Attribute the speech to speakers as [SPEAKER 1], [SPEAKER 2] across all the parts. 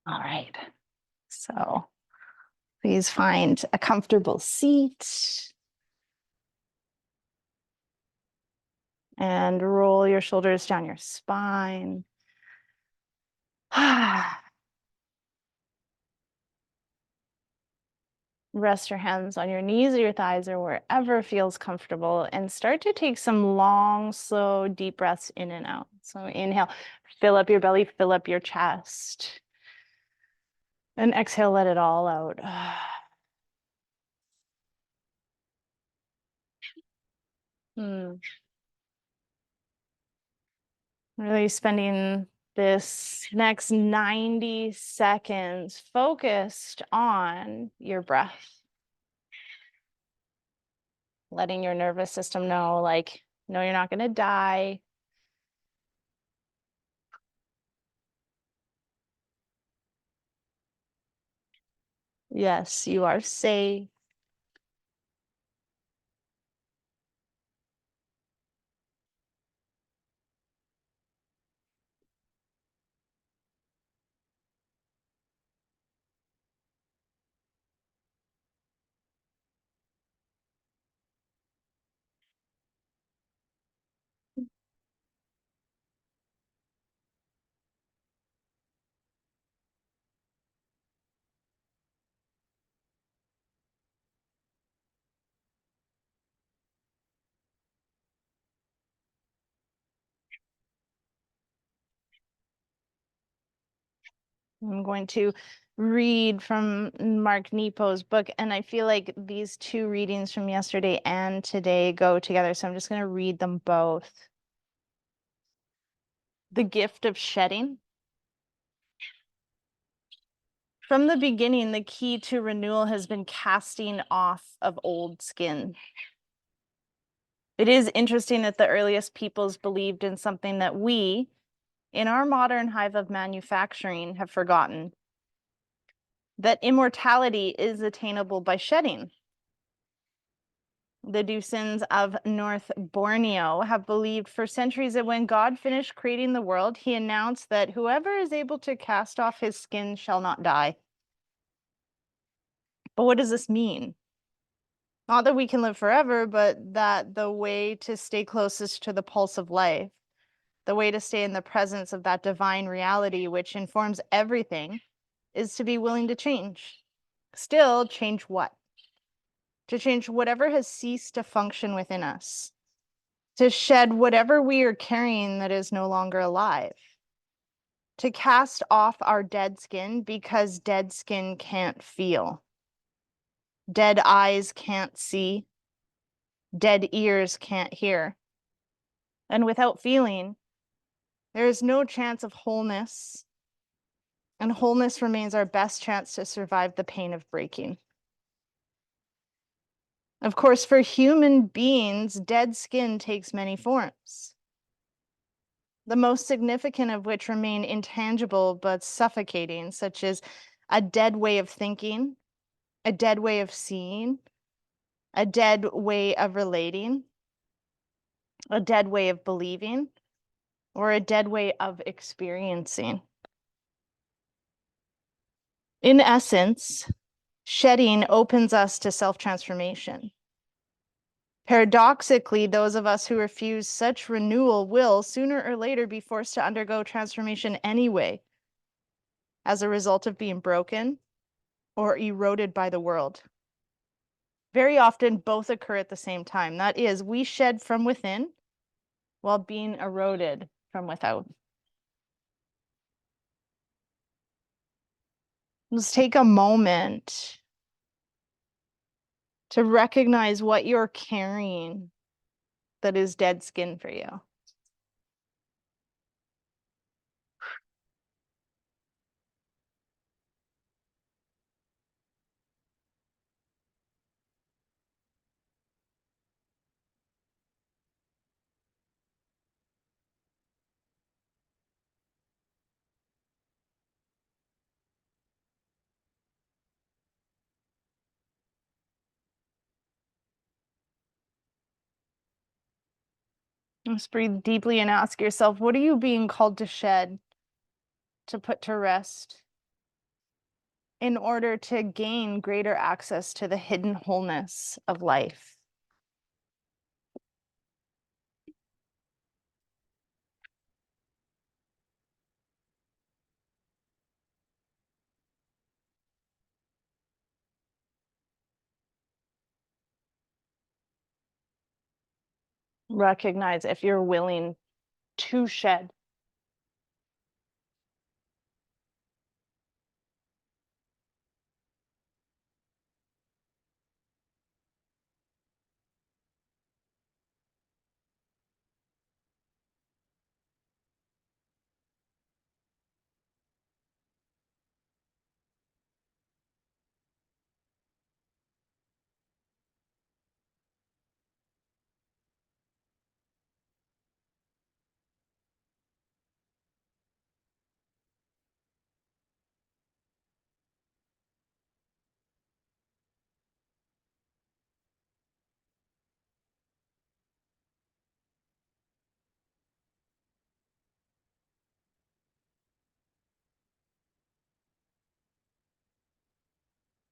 [SPEAKER 1] All right. So please find a comfortable seat and roll your shoulders down your spine. Rest your hands on your knees or your thighs or wherever feels comfortable and start to take some long, slow, deep breaths in and out. So inhale, fill up your belly, fill up your chest. And exhale, let it all out. Really spending this next 90 seconds focused on your breath. Letting your nervous system know, like, no, you're not going to die. Yes, you are safe. I'm going to read from Mark Nepo's book, and I feel like these two readings from yesterday and today go together, so I'm just going to read them both. The Gift of Shedding. From the beginning, the key to renewal has been casting off of old skin. It is interesting that the earliest peoples believed in something that we, in our modern hive of manufacturing, have forgotten. That immortality is attainable by shedding. The Dusins of North Borneo have believed for centuries that when God finished creating the world, he announced that whoever is able to cast off his skin shall not die. But what does this mean? Not that we can live forever, but that the way to stay closest to the pulse of life, the way to stay in the presence of that divine reality which informs everything, is to be willing to change. Still, change what? To change whatever has ceased to function within us. To shed whatever we are carrying that is no longer alive. To cast off our dead skin because dead skin can't feel. Dead eyes can't see. Dead ears can't hear. And without feeling, there is no chance of wholeness, and wholeness remains our best chance to survive the pain of breaking. Of course, for human beings, dead skin takes many forms, the most significant of which remain intangible but suffocating, such as a dead way of thinking, a dead way of seeing, a dead way of relating, a dead way of believing, or a dead way of experiencing. In essence, shedding opens us to self-transformation. Paradoxically, those of us who refuse such renewal will sooner or later be forced to undergo transformation anyway, as a result of being broken or eroded by the world. Very often, both occur at the same time. That is, we shed from within while being eroded from without. Let's take a moment to recognize what you're carrying that is dead skin for you. Just breathe deeply and ask yourself, what are you being called to shed, to put to rest, in order to gain greater access to the hidden wholeness of life. Recognize if you're willing to shed.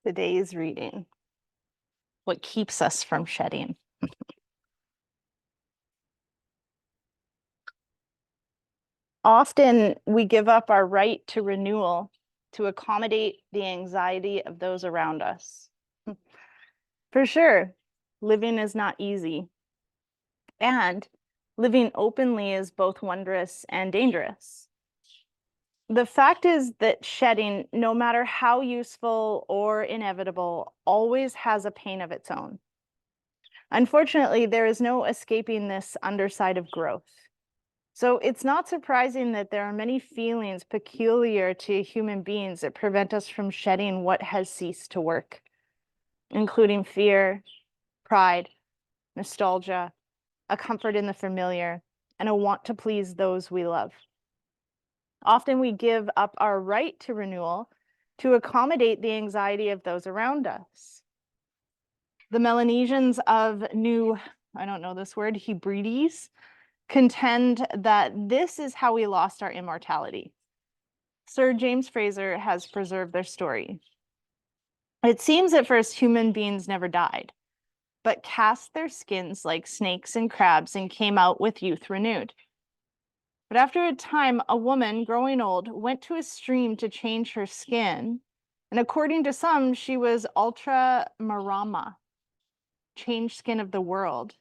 [SPEAKER 1] Today's reading, what keeps us from shedding. Often we give up our right to renewal to accommodate the anxiety of those around us. For sure, living is not easy. And living openly is both wondrous and dangerous. The fact is that shedding, no matter how useful or inevitable, always has a pain of its own. Unfortunately, there is no escaping this underside of growth. So it's not surprising that there are many feelings peculiar to human beings that prevent us from shedding what has ceased to work, including fear, pride, nostalgia, a comfort in the familiar, and a want to please those we love. Often we give up our right to renewal to accommodate the anxiety of those around us. The Melanesians of New, I don't know this word, Hebrides, contend that this is how we lost our immortality. Sir James Fraser has preserved their story. It seems at first human beings never died, but cast their skins like snakes and crabs and came out with youth renewed. But after a time, a woman growing old went to a stream to change her skin, and according to some, she was ultra marama, changed skin of the world.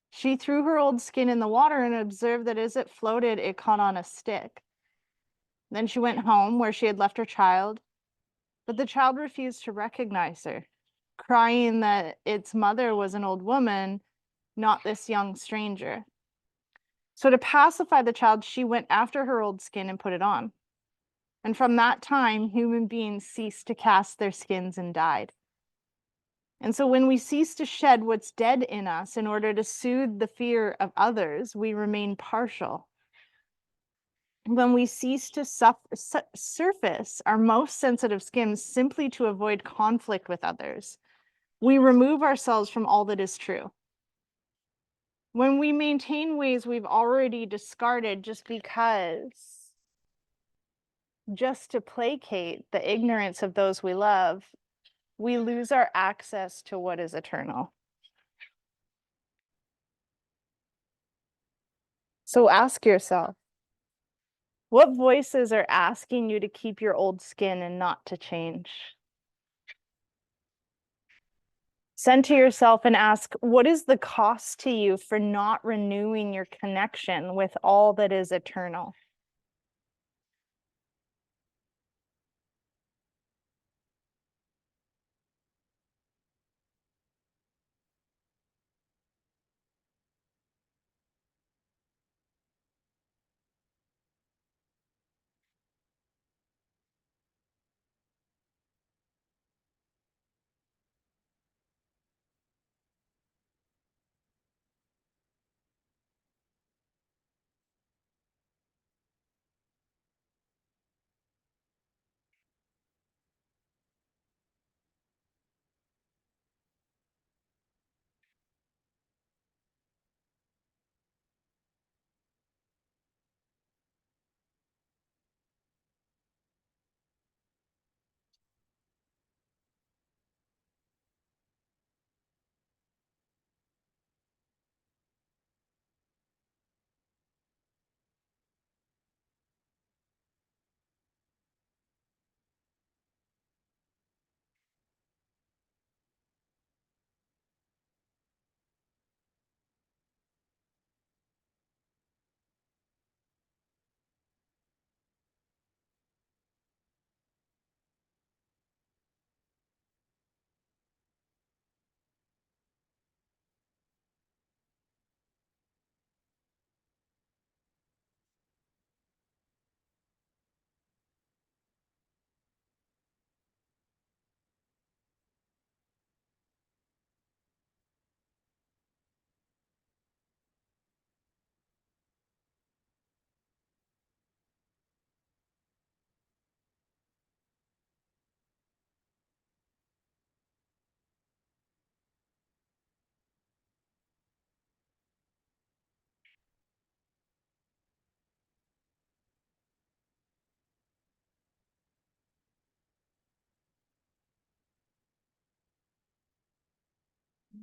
[SPEAKER 1] She threw her old skin in the water and observed that as it floated, it caught on a stick. Then she went home where she had left her child, but the child refused to recognize her, crying that its mother was an old woman, not this young stranger. So to pacify the child, she went after her old skin and put it on. And from that time, human beings ceased to cast their skins and died. And so when we cease to shed what's dead in us in order to soothe the fear of others, we remain partial. When we cease to surface our most sensitive skins simply to avoid conflict with others, we remove ourselves from all that is true. When we maintain ways we've already discarded just to placate the ignorance of those we love, we lose our access to what is eternal. So ask yourself, what voices are asking you to keep your old skin and not to change? Center yourself and ask, what is the cost to you for not renewing your connection with all that is eternal?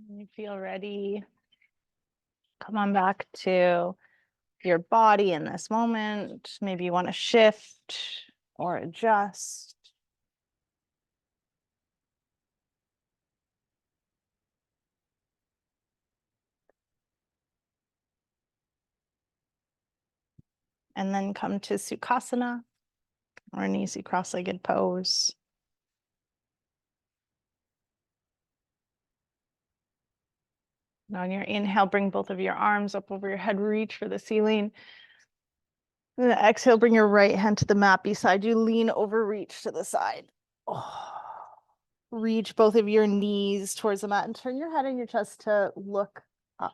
[SPEAKER 1] When you feel ready, come on back to your body in this moment. Maybe you want to shift or adjust. And then come to Sukhasana, or an easy cross-legged pose. Now on your inhale, bring both of your arms up over your head, reach for the ceiling. And then exhale, bring your right hand to the mat beside you, lean over, reach to the side. Oh. Reach both of your knees towards the mat and turn your head and your chest to look up.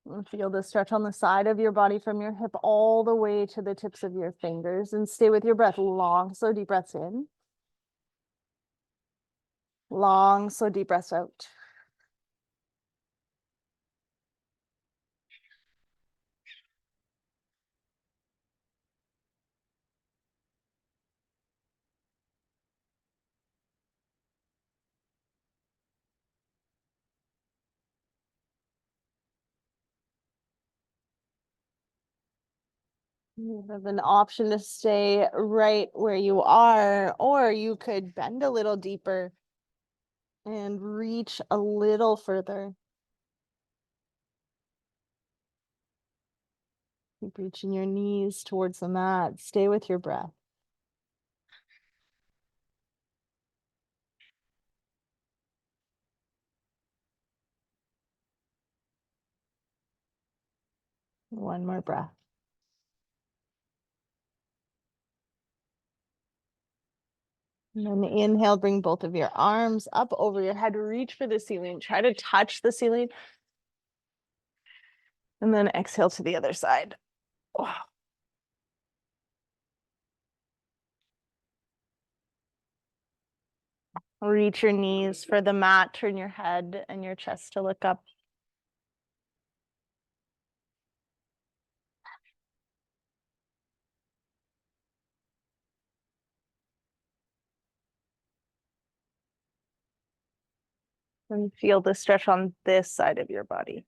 [SPEAKER 1] And feel the stretch on the side of your body from your hip all the way to the tips of your fingers, and stay with your breath. Long, slow, deep breaths in. Long, slow, deep breaths out. You have an option to stay right where you are, or you could bend a little deeper and reach a little further. Keep reaching your knees towards the mat. Stay with your breath. One more breath. And then inhale, bring both of your arms up over your head, reach for the ceiling, try to touch the ceiling. And then exhale to the other side. Oh. Reach your knees for the mat, turn your head and your chest to look up. And feel the stretch on this side of your body.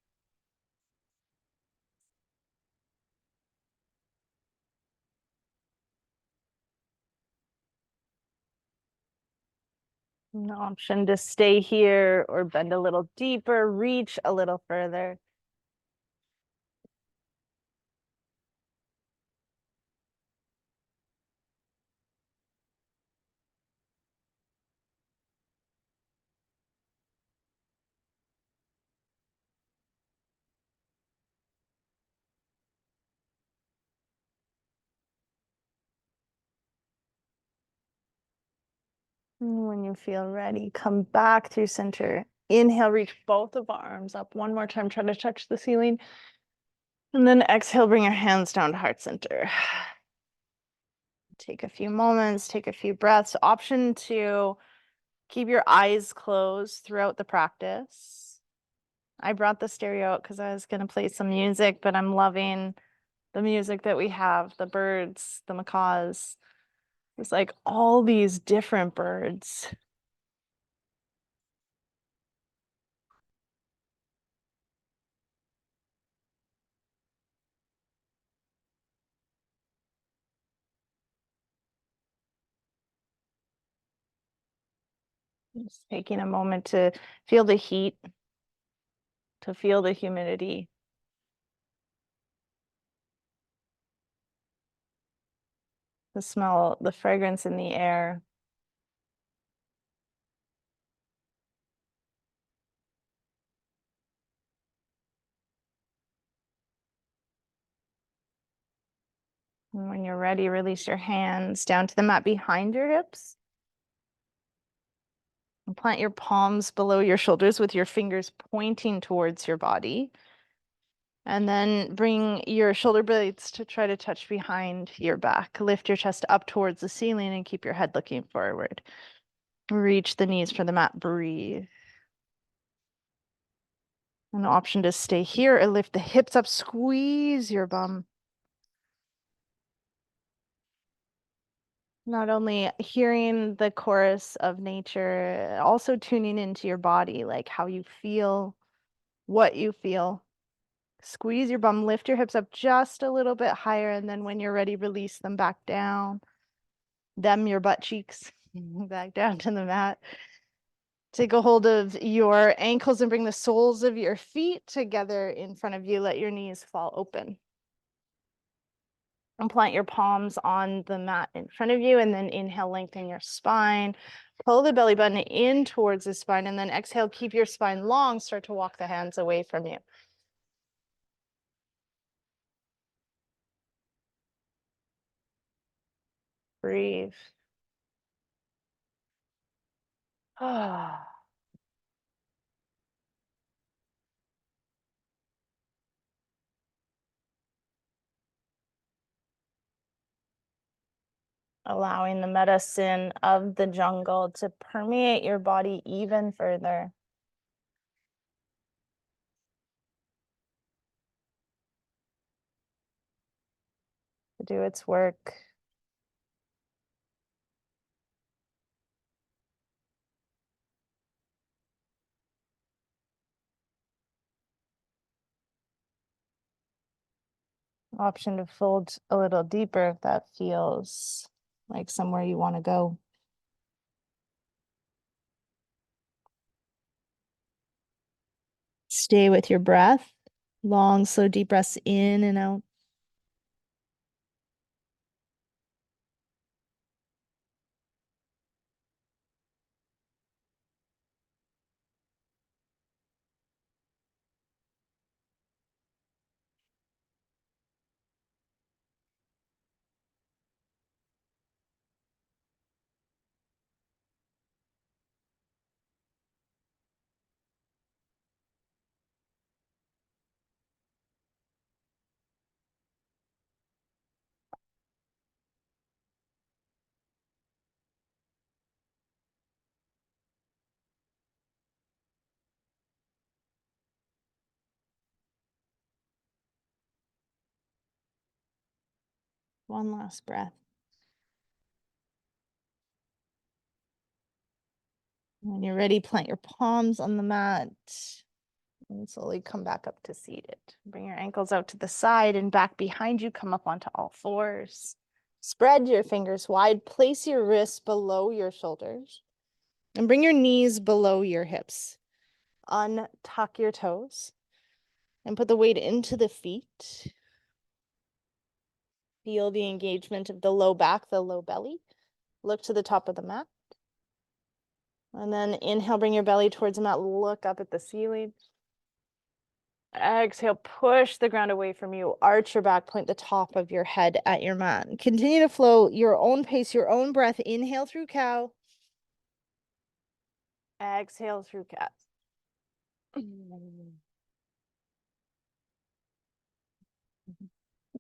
[SPEAKER 1] An option to stay here or bend a little deeper, reach a little further. And when you feel ready, come back through center. Inhale, reach both of arms up. One more time, try to touch the ceiling. And then exhale, bring your hands down to heart center. Take a few moments, take a few breaths. Option to keep your eyes closed throughout the practice. I brought the stereo out because I was going to play some music, but I'm loving the music that we have, the birds, the macaws. It's like all these different birds. Just taking a moment to feel the heat, to feel the humidity. The smell, the fragrance in the air. And when you're ready, release your hands down to the mat behind your hips. And plant your palms below your shoulders with your fingers pointing towards your body. And then bring your shoulder blades to try to touch behind your back. Lift your chest up towards the ceiling and keep your head looking forward. Reach the knees for the mat, breathe. An option to stay here or lift the hips up, squeeze your bum. Not only hearing the chorus of nature, also tuning into your body, like how you feel, what you feel. Squeeze your bum, lift your hips up just a little bit higher, and then when you're ready, release them back down. Your butt cheeks back down to the mat. Take a hold of your ankles and bring the soles of your feet together in front of you. Let your knees fall open. And plant your palms on the mat in front of you, and then inhale, lengthen your spine. Pull the belly button in towards the spine, and then exhale, keep your spine long. Start to walk the hands away from you. Breathe. Allowing the medicine of the jungle to permeate your body even further. To do its work. Option to fold a little deeper if that feels like somewhere you want to go. Stay with your breath. Long, slow, deep breaths in and out. One last breath. When you're ready, plant your palms on the mat and slowly come back up to seated. Bring your ankles out to the side and back behind you. Come up onto all fours. Spread your fingers wide. Place your wrists below your shoulders and bring your knees below your hips. Untuck your toes and put the weight into the feet. Feel the engagement of the low back, the low belly. Look to the top of the mat. And then inhale, bring your belly towards the mat. Look up at the ceiling. Exhale, push the ground away from you. Arch your back, point the top of your head at your mat. Continue to flow your own pace, your own breath. Inhale through cow. Exhale through cat.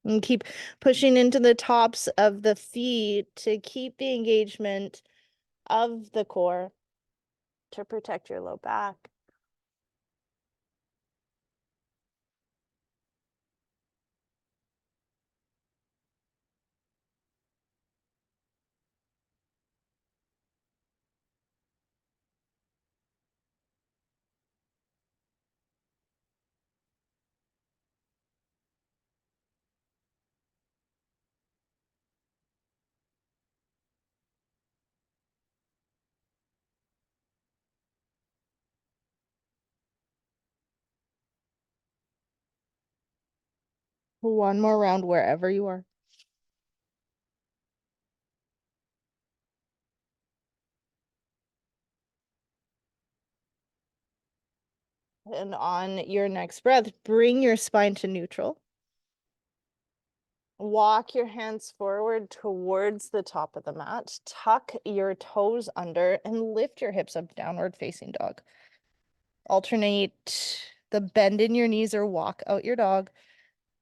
[SPEAKER 1] And keep pushing into the tops of the feet to keep the engagement of the core to protect your low back. One more round wherever you are. And on your next breath, bring your spine to neutral. Walk your hands forward towards the top of the mat. Tuck your toes under and lift your hips up, downward facing dog. Alternate the bend in your knees or walk out your dog.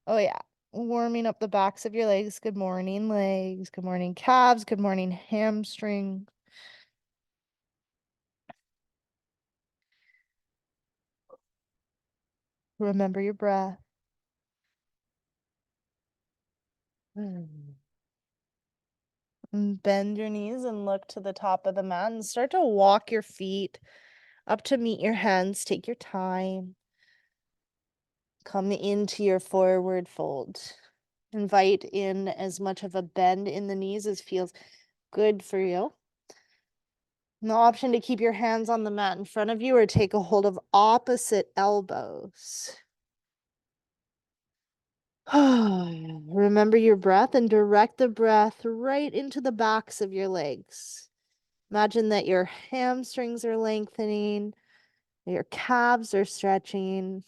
[SPEAKER 1] Oh yeah, warming up the backs of your legs. Good morning, legs. Good morning, calves. Good morning, hamstrings. Remember your breath. And bend your knees and look to the top of the mat and start to walk your feet up to meet your hands. Take your time. Come into your forward fold. Invite in as much of a bend in the knees as feels good for you. And the option to keep your hands on the mat in front of you or take a hold of opposite elbows. Remember your breath and direct the breath right into the backs of your legs. Imagine that your hamstrings are lengthening, your calves are stretching.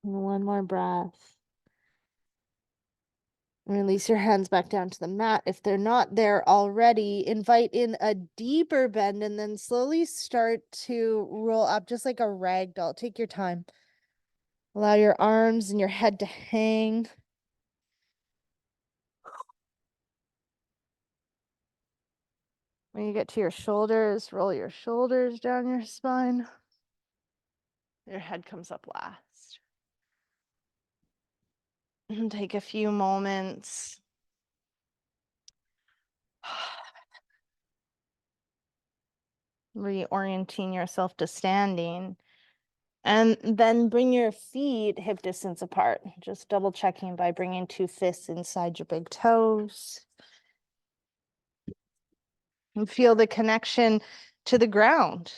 [SPEAKER 1] One more breath. Release your hands back down to the mat. If they're not there already, invite in a deeper bend and then slowly start to roll up just like a rag doll. Take your time. Allow your arms and your head to hang. When you get to your shoulders, roll your shoulders down your spine. Your head comes up last. And take a few moments. Reorienting yourself to standing. And then bring your feet hip distance apart. Just double checking by bringing 2 fists inside your big toes. And feel the connection to the ground.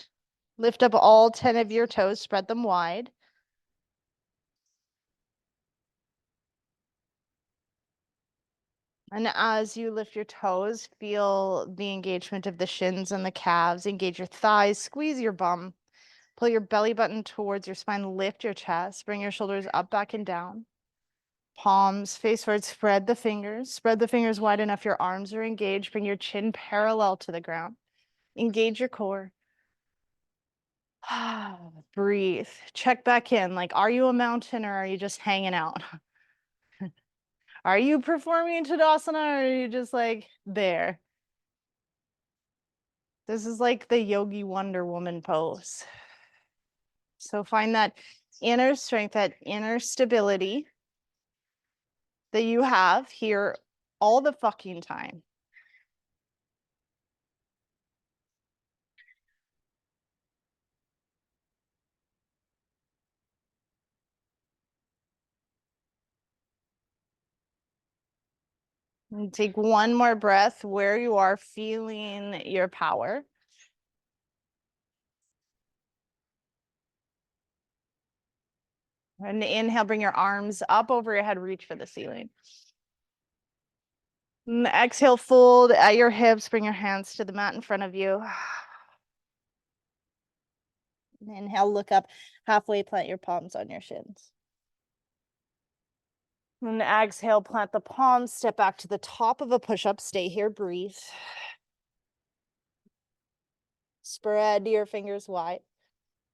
[SPEAKER 1] Lift up all 10 of your toes, spread them wide. And as you lift your toes, feel the engagement of the shins and the calves. Engage your thighs, squeeze your bum. Pull your belly button towards your spine, lift your chest, bring your shoulders up, back, and down. Palms face forward, spread the fingers wide enough your arms are engaged. Bring your chin parallel to the ground. Engage your core. Breathe. Check back in. Like, are you a mountain or are you just hanging out? Are you performing Tadasana or are you just like there? This is like the Yogi Wonder Woman pose. So find that inner strength, that inner stability that you have here all the fucking time. And take one more breath where you are feeling your power. And inhale, bring your arms up over your head, reach for the ceiling. And exhale, fold at your hips, bring your hands to the mat in front of you. Inhale, look up, halfway plant your palms on your shins. And exhale, plant the palms, step back to the top of a push-up, stay here, breathe. Spread your fingers wide.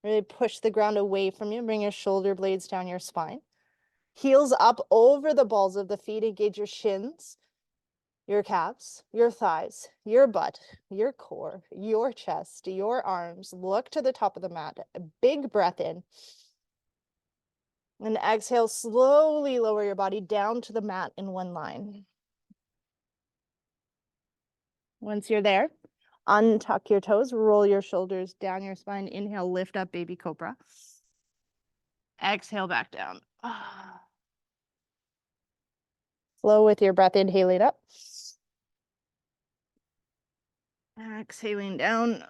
[SPEAKER 1] Really push the ground away from you, bring your shoulder blades down your spine. Heels up over the balls of the feet, engage your shins, your calves, your thighs, your butt, your core, your chest, your arms. Look to the top of the mat. A big breath in. And exhale, slowly lower your body down to the mat in one line. Once you're there, untuck your toes, roll your shoulders down your spine. Inhale, lift up, baby cobra. Exhale, back down. Flow with your breath, inhaling up. Exhaling down.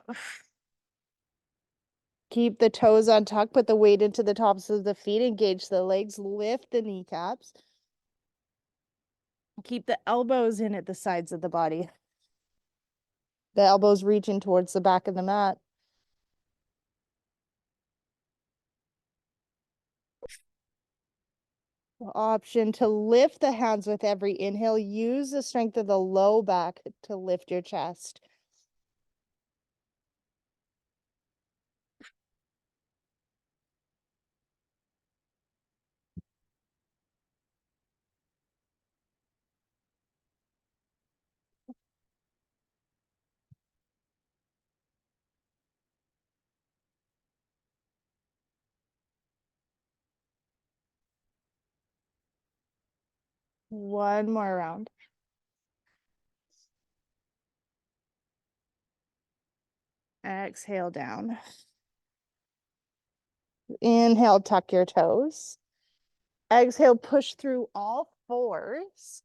[SPEAKER 1] Keep the toes untucked, put the weight into the tops of the feet, engage the legs, lift the kneecaps. Keep the elbows in at the sides of the body. The elbows reaching towards the back of the mat. Option to lift the hands with every inhale. Use the strength of the low back to lift your chest. One more round. Exhale down. Inhale, tuck your toes. Exhale, push through all fours.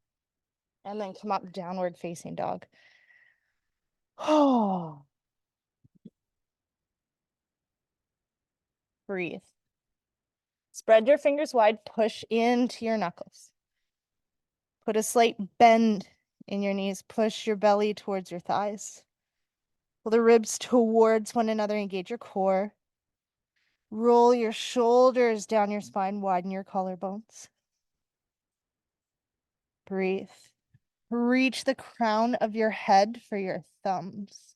[SPEAKER 1] And then come up, downward facing dog. Oh, breathe. Spread your fingers wide, push into your knuckles. Put a slight bend in your knees, push your belly towards your thighs. Pull the ribs towards one another, engage your core. Roll your shoulders down your spine, widen your collarbones. Breathe. Reach the crown of your head for your thumbs.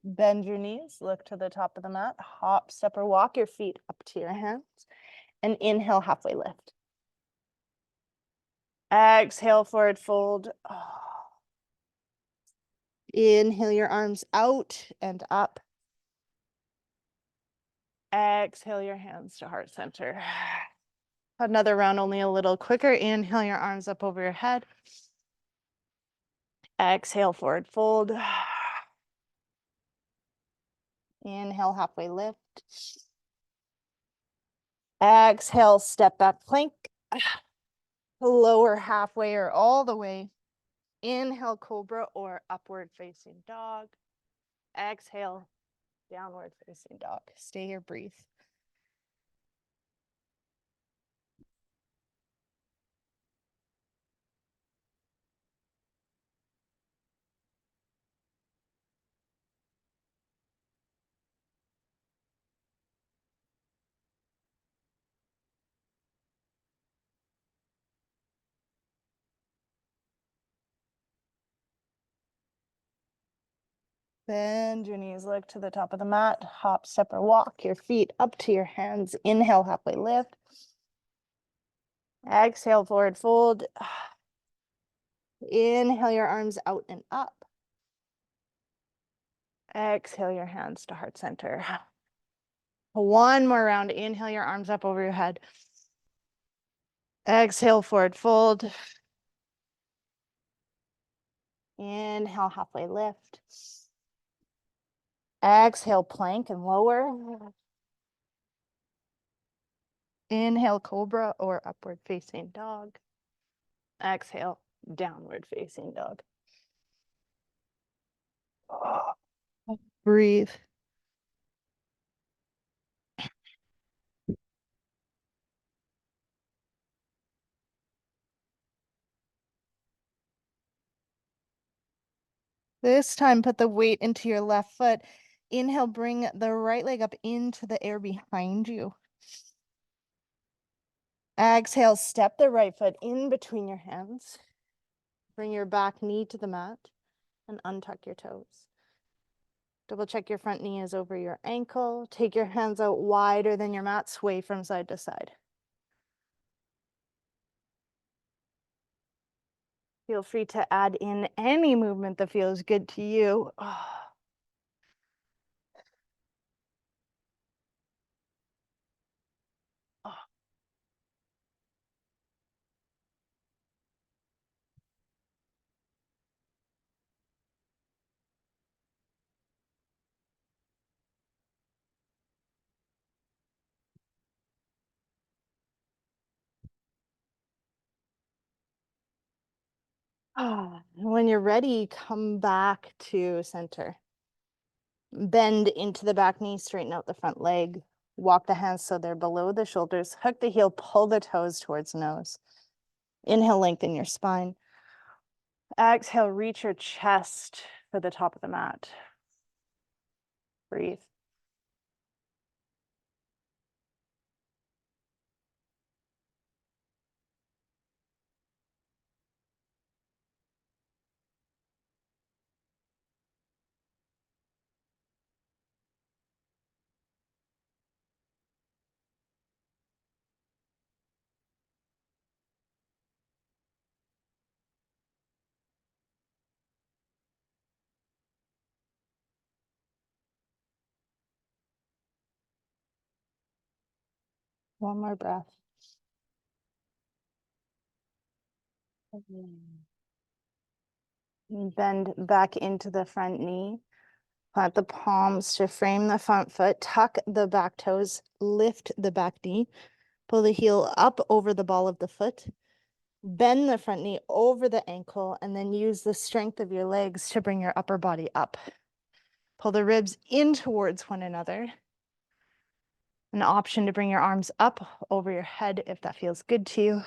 [SPEAKER 1] Bend your knees, look to the top of the mat, hop, step, or walk your feet up to your hands, and inhale, halfway lift. Exhale, forward fold. Inhale your arms out and up. Exhale your hands to heart center. Another round, only a little quicker. Inhale your arms up over your head. Exhale, forward fold. Inhale, halfway lift. Exhale, step back plank. Lower halfway or all the way. Inhale, cobra or upward facing dog. Exhale, downward facing dog. Stay here, breathe. Bend your knees, look to the top of the mat. Hop, step, or walk your feet up to your hands. Inhale, halfway lift. Exhale, forward fold. Inhale your arms out and up. Exhale your hands to heart center. One more round. Inhale your arms up over your head. Exhale, forward fold. Inhale, halfway lift. Exhale, plank and lower. Inhale, cobra or upward facing dog. Exhale, downward facing dog. Breathe. This time, put the weight into your left foot. Inhale, bring the right leg up into the air behind you. Exhale, step the right foot in between your hands. Bring your back knee to the mat and untuck your toes. Double check your front knee is over your ankle. Take your hands out wider than your mat. Sway from side to side. Feel free to add in any movement that feels good to you. When you're ready, come back to center. Bend into the back knee, straighten out the front leg. Walk the hands so they're below the shoulders. Hook the heel, pull the toes towards nose. Inhale, lengthen your spine. Exhale, reach your chest for the top of the mat. Breathe. One more breath. Bend back into the front knee. Plant the palms to frame the front foot. Tuck the back toes. Lift the back knee. Pull the heel up over the ball of the foot. Bend the front knee over the ankle, and then use the strength of your legs to bring your upper body up. Pull the ribs in towards one another. An option to bring your arms up over your head if that feels good to you.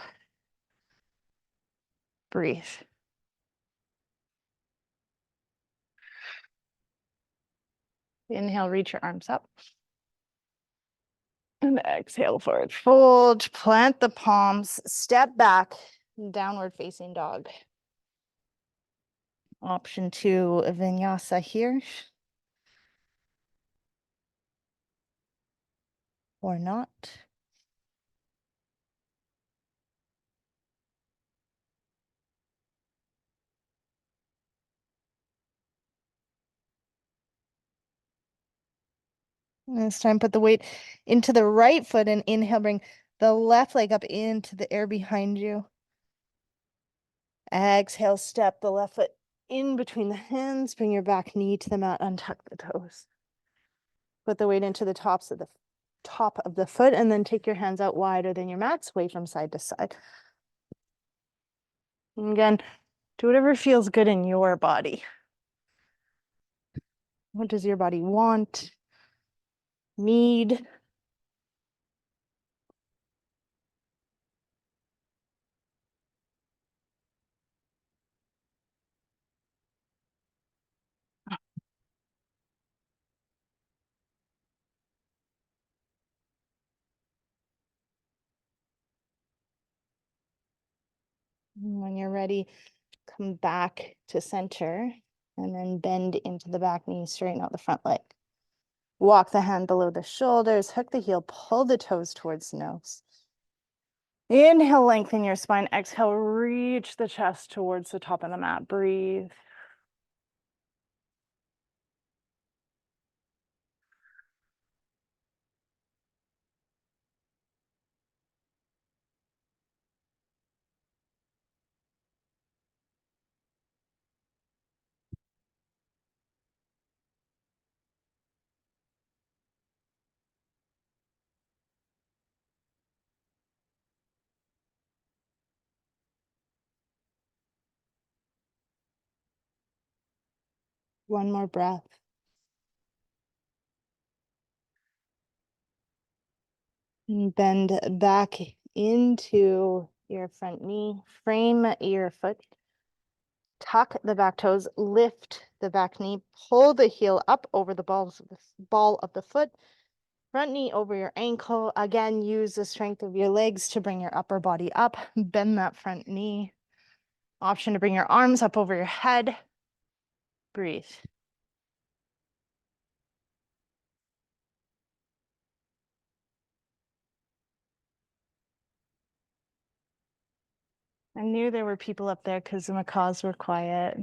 [SPEAKER 1] Breathe. Inhale, reach your arms up. And exhale, forward fold. Plant the palms, step back, downward facing dog. Option 2, vinyasa here. Or not. And this time, put the weight into the right foot and inhale, bring the left leg up into the air behind you. Exhale, step the left foot in between the hands, bring your back knee to the mat, untuck the toes. Put the weight into the top of the foot, and then take your hands out wider than your mat, sway from side to side. And again, do whatever feels good in your body. What does your body want, need? And when you're ready, come back to center and then bend into the back knee, straighten out the front leg. Walk the hand below the shoulders, hook the heel, pull the toes towards the nose. Inhale, lengthen your spine. Exhale, reach the chest towards the top of the mat. Breathe. One more breath. And bend back into your front knee. Frame your foot. Tuck the back toes. Lift the back knee. Pull the heel up over the ball of the foot. Front knee over your ankle. Again, use the strength of your legs to bring your upper body up. Bend that front knee. Option to bring your arms up over your head. Breathe. I knew there were people up there because the macaws were quiet.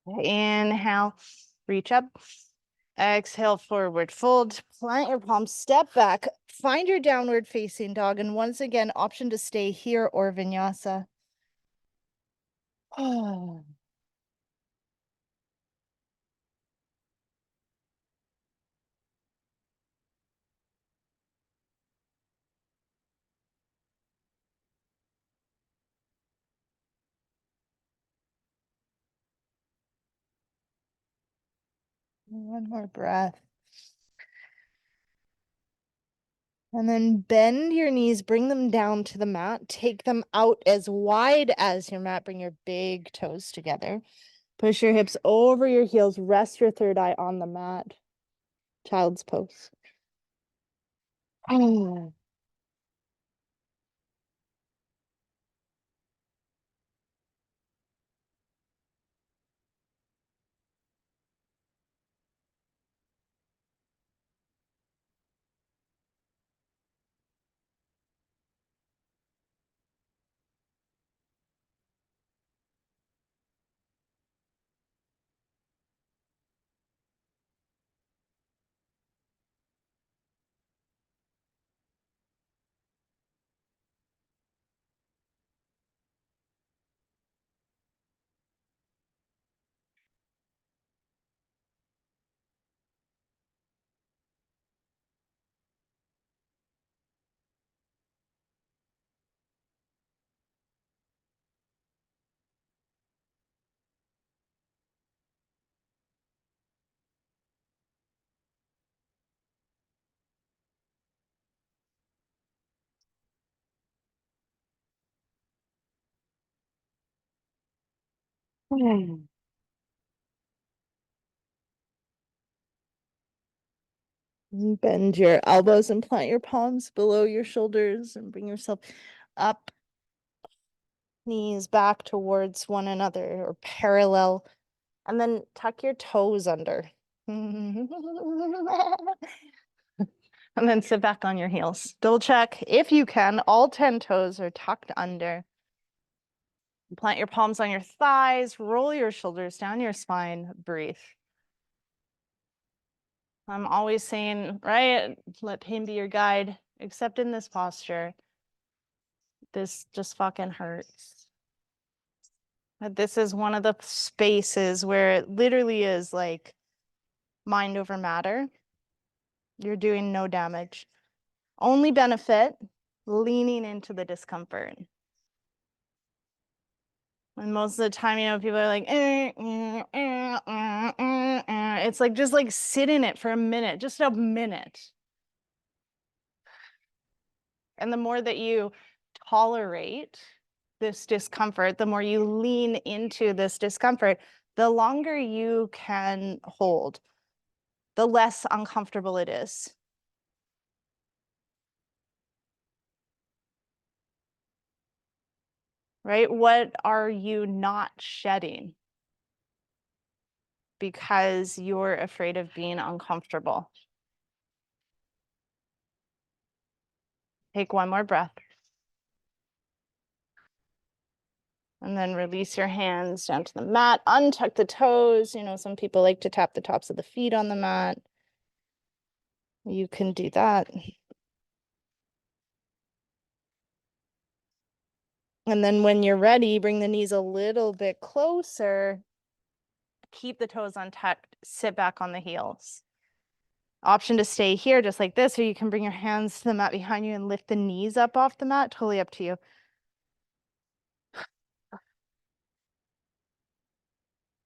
[SPEAKER 1] Inhale, reach up. Exhale, forward fold. Plant your palms, step back, find your downward facing dog. And once again, option to stay here or vinyasa. Oh. One more breath. And then bend your knees, bring them down to the mat, take them out as wide as your mat, bring your big toes together. Push your hips over your heels, rest your third eye on the mat. Child's pose. Oh. Bend your elbows and plant your palms below your shoulders and bring yourself up, knees back towards one another or parallel, and then tuck your toes under. And then sit back on your heels. Double check if you can, all 10 toes are tucked under. Plant your palms on your thighs, roll your shoulders down your spine, breathe. I'm always saying, right? Let pain be your guide, except in this posture. This just fucking hurts. But this is one of the spaces where it literally is like mind over matter. You're doing no damage. Only benefit leaning into the discomfort. And most of the time, people are like, it's like, just like sit in it for a minute, just a minute. And the more that you tolerate this discomfort, the more you lean into this discomfort, the longer you can hold, the less uncomfortable it is. Right? What are you not shedding because you're afraid of being uncomfortable? Take one more breath. And then release your hands down to the mat, untuck the toes. Some people like to tap the tops of the feet on the mat. You can do that. And then when you're ready, bring the knees a little bit closer. Keep the toes untucked, sit back on the heels. Option to stay here just like this, or you can bring your hands to the mat behind you and lift the knees up off the mat. Totally up to you.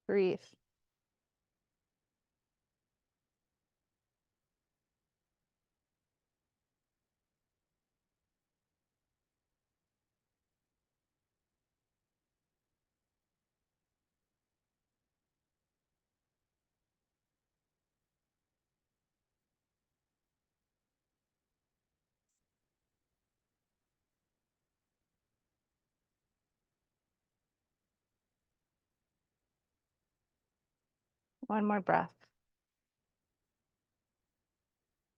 [SPEAKER 1] Breathe. One more breath.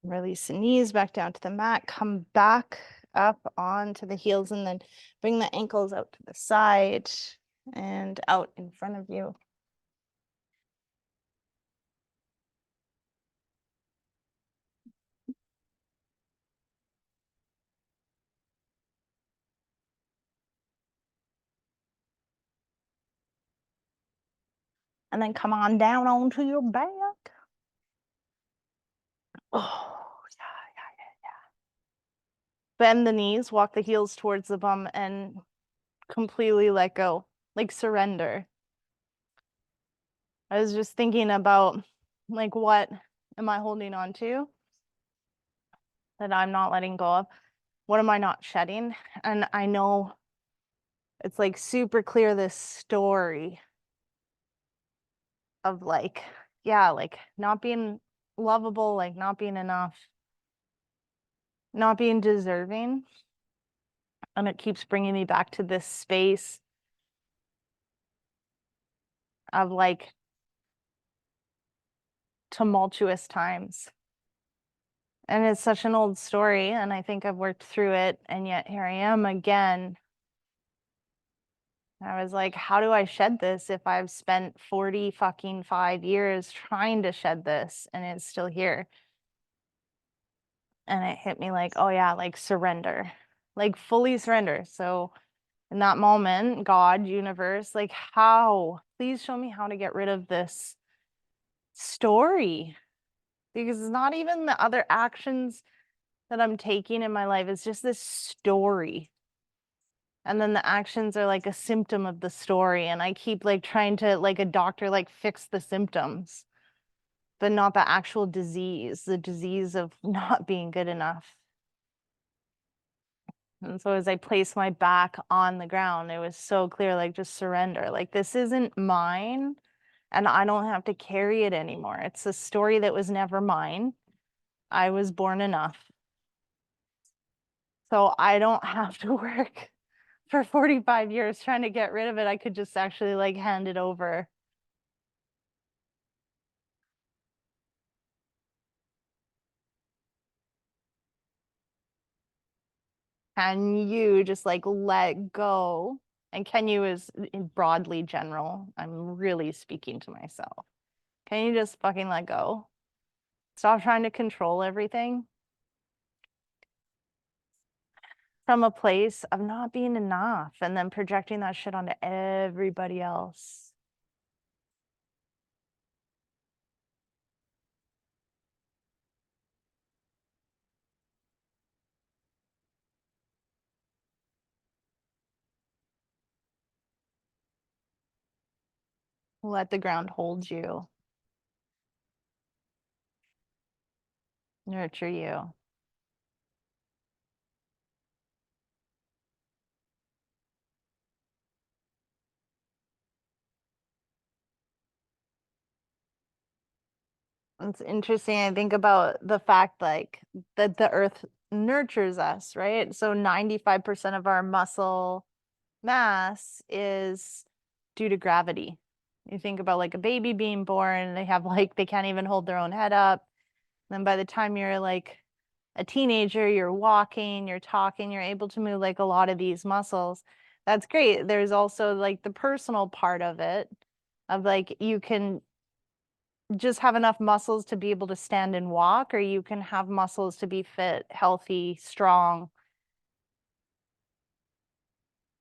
[SPEAKER 1] Release the knees back down to the mat. Come back up onto the heels and then bring the ankles out to the side and out in front of you. And then come on down onto your back. Oh, yeah. Bend the knees, walk the heels towards the bum, and completely let go, like surrender. I was just thinking about, like, what am I holding on to that I'm not letting go of? What am I not shedding? And I know it's like super clear, this story of like, yeah, like not being lovable, like not being enough, not being deserving. And it keeps bringing me back to this space of like tumultuous times. And it's such an old story, and I think I've worked through it, and yet here I am again. I was like, how do I shed this if I've spent 40 fucking 5 years trying to shed this and it's still here? And it hit me like, oh yeah, like surrender, like fully surrender. So in that moment, God, universe, like how, please show me how to get rid of this story, because it's not even the other actions that I'm taking in my life. It's just this story. And then the actions are like a symptom of the story. And I keep like trying to, like a doctor, like fix the symptoms, but not the actual disease, the disease of not being good enough. And so as I placed my back on the ground, it was so clear, like, just surrender. Like, this isn't mine, and I don't have to carry it anymore. It's a story that was never mine. I was born enough. So I don't have to work for 45 years trying to get rid of it. I could just actually like hand it over. Can you just like let go? And can you is broadly general. I'm really speaking to myself. Can you just fucking let go? Stop trying to control everything from a place of not being enough and then projecting that shit onto everybody else. Let the ground hold you, nurture you. It's interesting. I think about the fact like that the earth nurtures us, right? So 95% of our muscle mass is due to gravity. You think about like a baby being born, they have like they can't even hold their own head up. Then by the time you're like a teenager, you're walking, you're talking, you're able to move like a lot of these muscles. That's great. There's also like the personal part of it, of like you can just have enough muscles to be able to stand and walk, or you can have muscles to be fit, healthy, strong.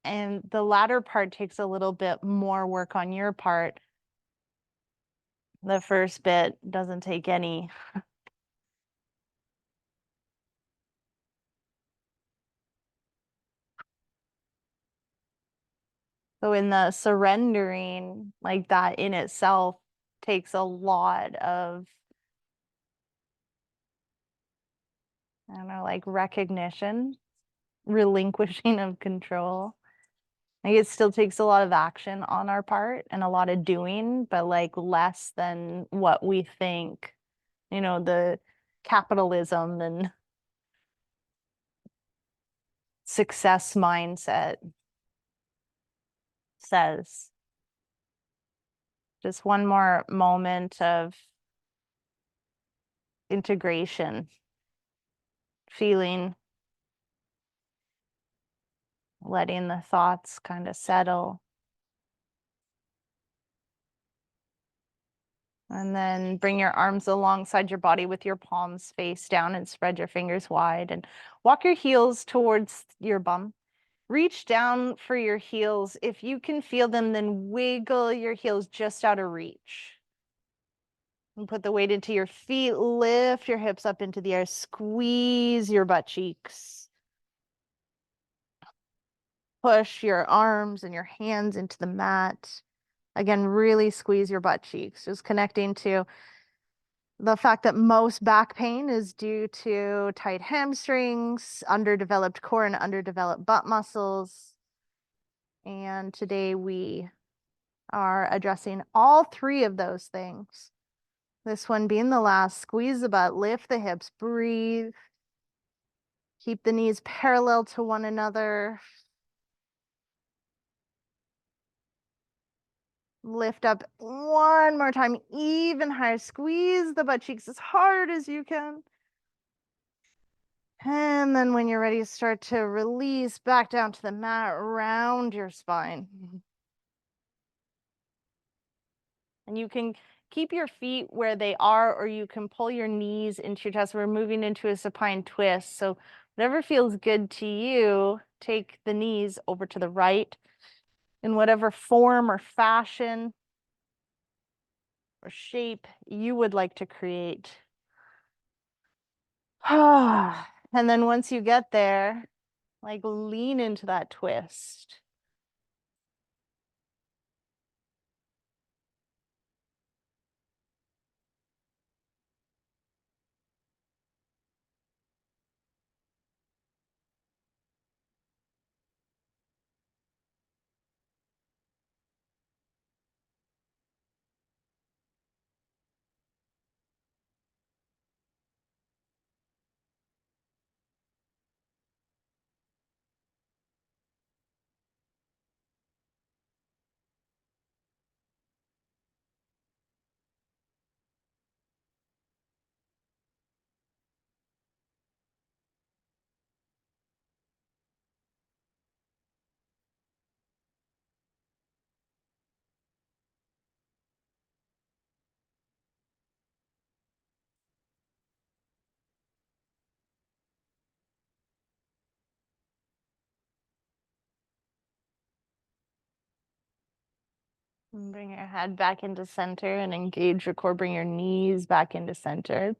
[SPEAKER 1] And the latter part takes a little bit more work on your part. The first bit doesn't take any. So in the surrendering, like that in itself takes a lot of, I don't know, like recognition, relinquishing of control. Like it still takes a lot of action on our part and a lot of doing, but like less than what we think, the capitalism and success mindset says. Just one more moment of integration, feeling, letting the thoughts kind of settle. And then bring your arms alongside your body with your palms face down and spread your fingers wide and walk your heels towards your bum. Reach down for your heels. If you can feel them, then wiggle your heels just out of reach. And put the weight into your feet. Lift your hips up into the air. Squeeze your butt cheeks. Push your arms and your hands into the mat. Again, really squeeze your butt cheeks. Just connecting to the fact that most back pain is due to tight hamstrings, underdeveloped core, and underdeveloped butt muscles. And today we are addressing all three of those things. This one being the last. Squeeze the butt, lift the hips, breathe. Keep the knees parallel to one another. Lift up one more time, even higher. Squeeze the butt cheeks as hard as you can. And then when you're ready, start to release back down to the mat, round your spine. And you can keep your feet where they are, or you can pull your knees into your chest. We're moving into a supine twist. So whatever feels good to you, take the knees over to the right in whatever form or fashion or shape you would like to create. And then once you get there, like lean into that twist. And bring your head back into center and engage your core. Bring your knees back into center.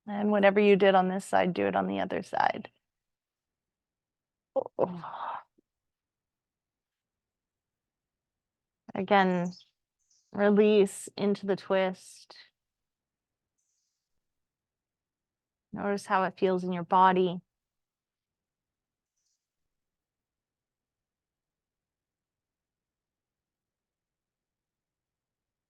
[SPEAKER 1] And whatever you did on this side, do it on the other side. Oh. Again, release into the twist. Notice how it feels in your body.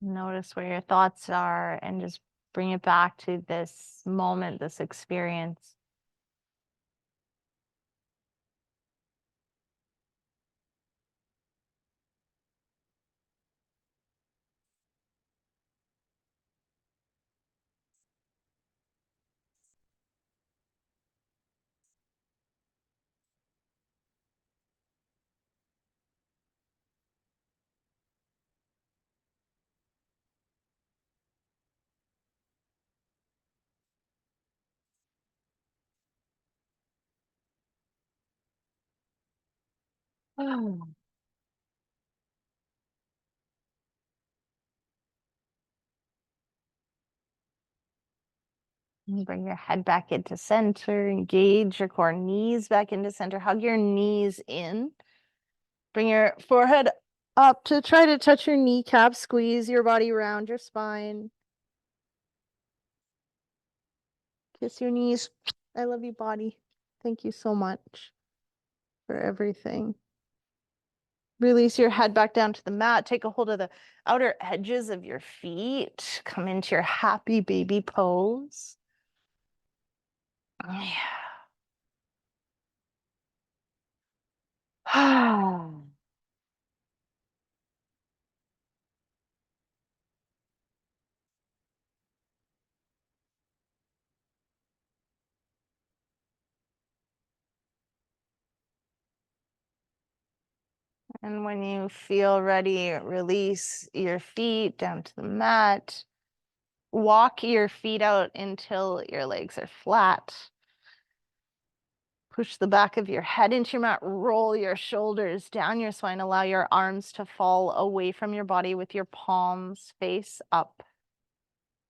[SPEAKER 1] Notice where your thoughts are and just bring it back to this moment, this experience. And bring your head back into center, engage your core, knees back into center, hug your knees in. Bring your forehead up to try to touch your kneecap, squeeze your body around your spine. Kiss your knees. I love you, body. Thank you so much for everything. Release your head back down to the mat. Take a hold of the outer edges of your feet. Come into your happy baby pose. Yeah. And when you feel ready, release your feet down to the mat. Walk your feet out until your legs are flat. Push the back of your head into your mat. Roll your shoulders down your spine. Allow your arms to fall away from your body with your palms face up.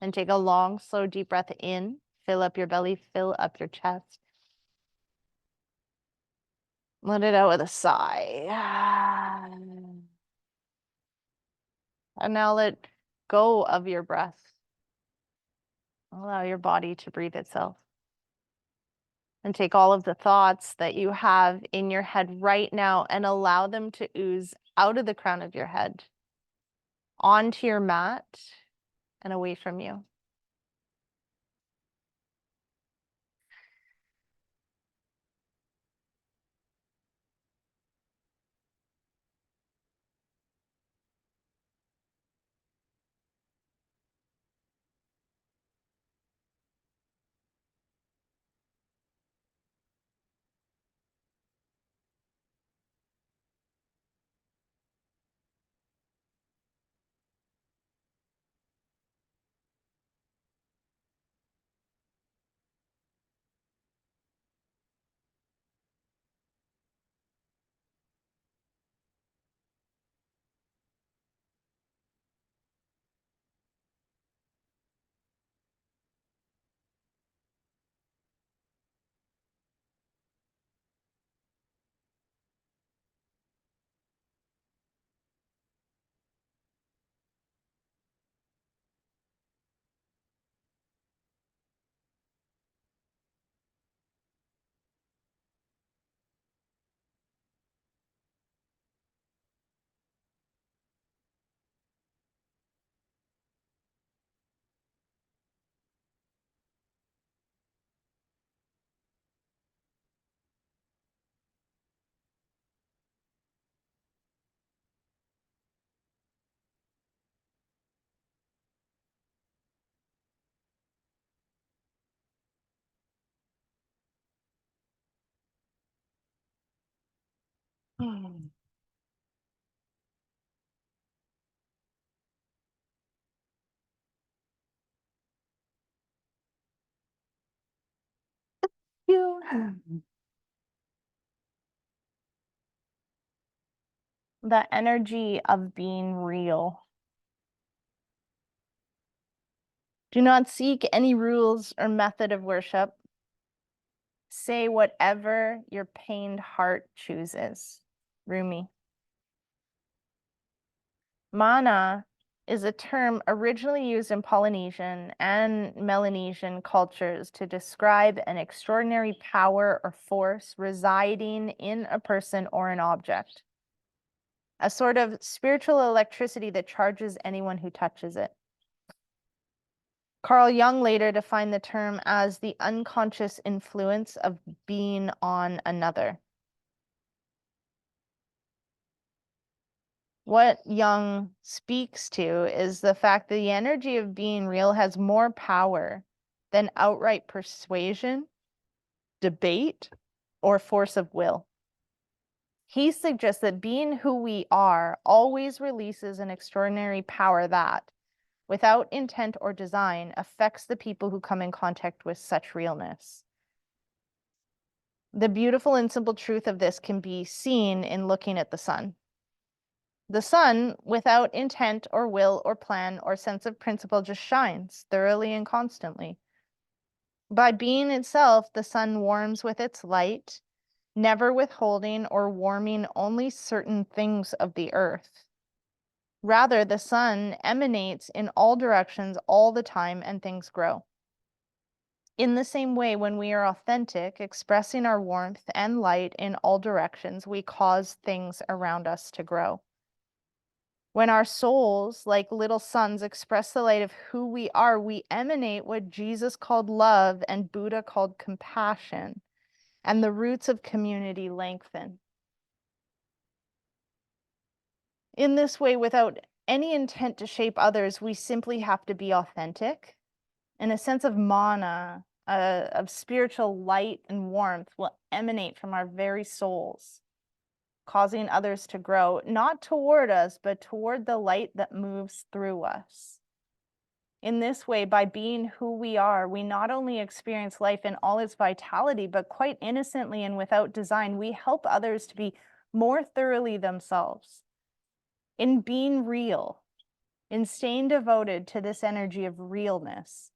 [SPEAKER 1] And take a long, slow, deep breath in. Fill up your belly, fill up your chest. Let it out with a sigh. And now let go of your breath. Allow your body to breathe itself. And take all of the thoughts that you have in your head right now and allow them to ooze out of the crown of your head, onto your mat, and away from you. You. The energy of being real. Do not seek any rules or method of worship. Say whatever your pained heart chooses. Rumi. Mana is a term originally used in Polynesian and Melanesian cultures to describe an extraordinary power or force residing in a person or an object, a sort of spiritual electricity that charges anyone who touches it. Carl Jung later defined the term as the unconscious influence of being on another. What Jung speaks to is the fact that the energy of being real has more power than outright persuasion, debate, or force of will. He suggests that being who we are always releases an extraordinary power that, without intent or design, affects the people who come in contact with such realness. The beautiful and simple truth of this can be seen in looking at the sun. The sun, without intent or will or plan or sense of principle, just shines thoroughly and constantly. By being itself, the sun warms with its light, never withholding or warming only certain things of the earth. Rather, the sun emanates in all directions all the time and things grow. In the same way, when we are authentic, expressing our warmth and light in all directions, we cause things around us to grow. When our souls, like little suns, express the light of who we are, we emanate what Jesus called love and Buddha called compassion, and the roots of community lengthen. In this way, without any intent to shape others, we simply have to be authentic. And a sense of mana, of spiritual light and warmth will emanate from our very souls, causing others to grow, not toward us, but toward the light that moves through us. In this way, by being who we are, we not only experience life in all its vitality, but quite innocently and without design, we help others to be more thoroughly themselves. In being real, in staying devoted to this energy of realness,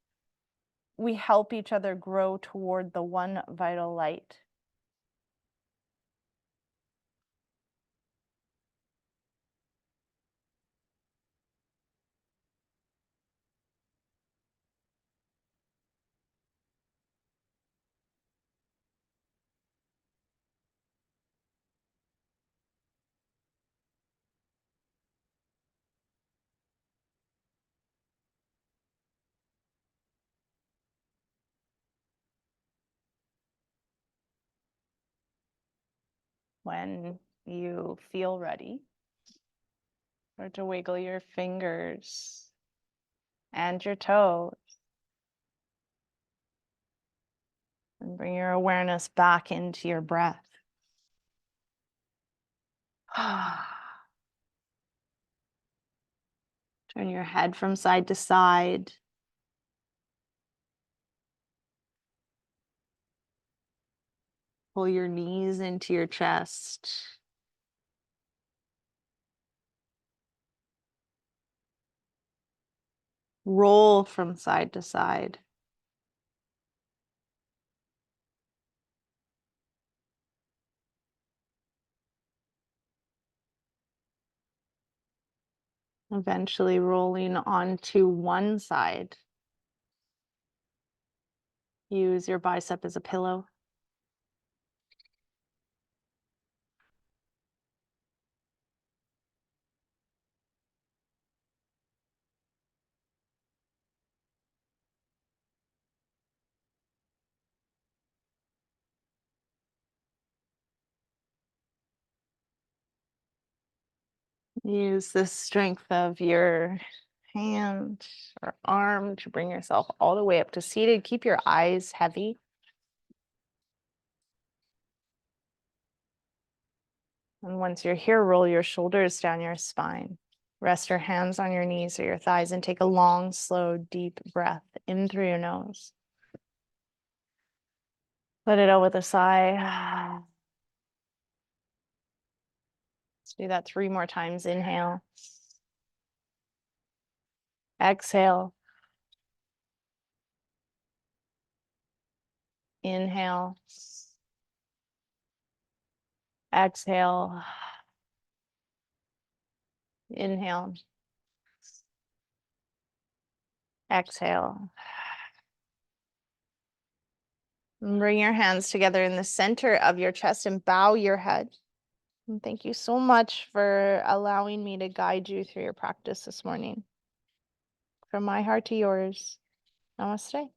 [SPEAKER 1] we help each other grow toward the one vital light. When you feel ready, start to wiggle your fingers and your toes and bring your awareness back into your breath. Turn your head from side to side. Pull your knees into your chest. Roll from side to side. Eventually rolling onto one side. Use your bicep as a pillow. Use the strength of your hand or arm to bring yourself all the way up to seated. Keep your eyes heavy. And once you're here, roll your shoulders down your spine. Rest your hands on your knees or your thighs and take a long, slow, deep breath in through your nose. Let it out with a sigh. Do that 3 more times. Inhale. Exhale. Inhale. Exhale. Inhale. Exhale. And bring your hands together in the center of your chest and bow your head. And thank you so much for allowing me to guide you through your practice this morning. From my heart to yours, namaste.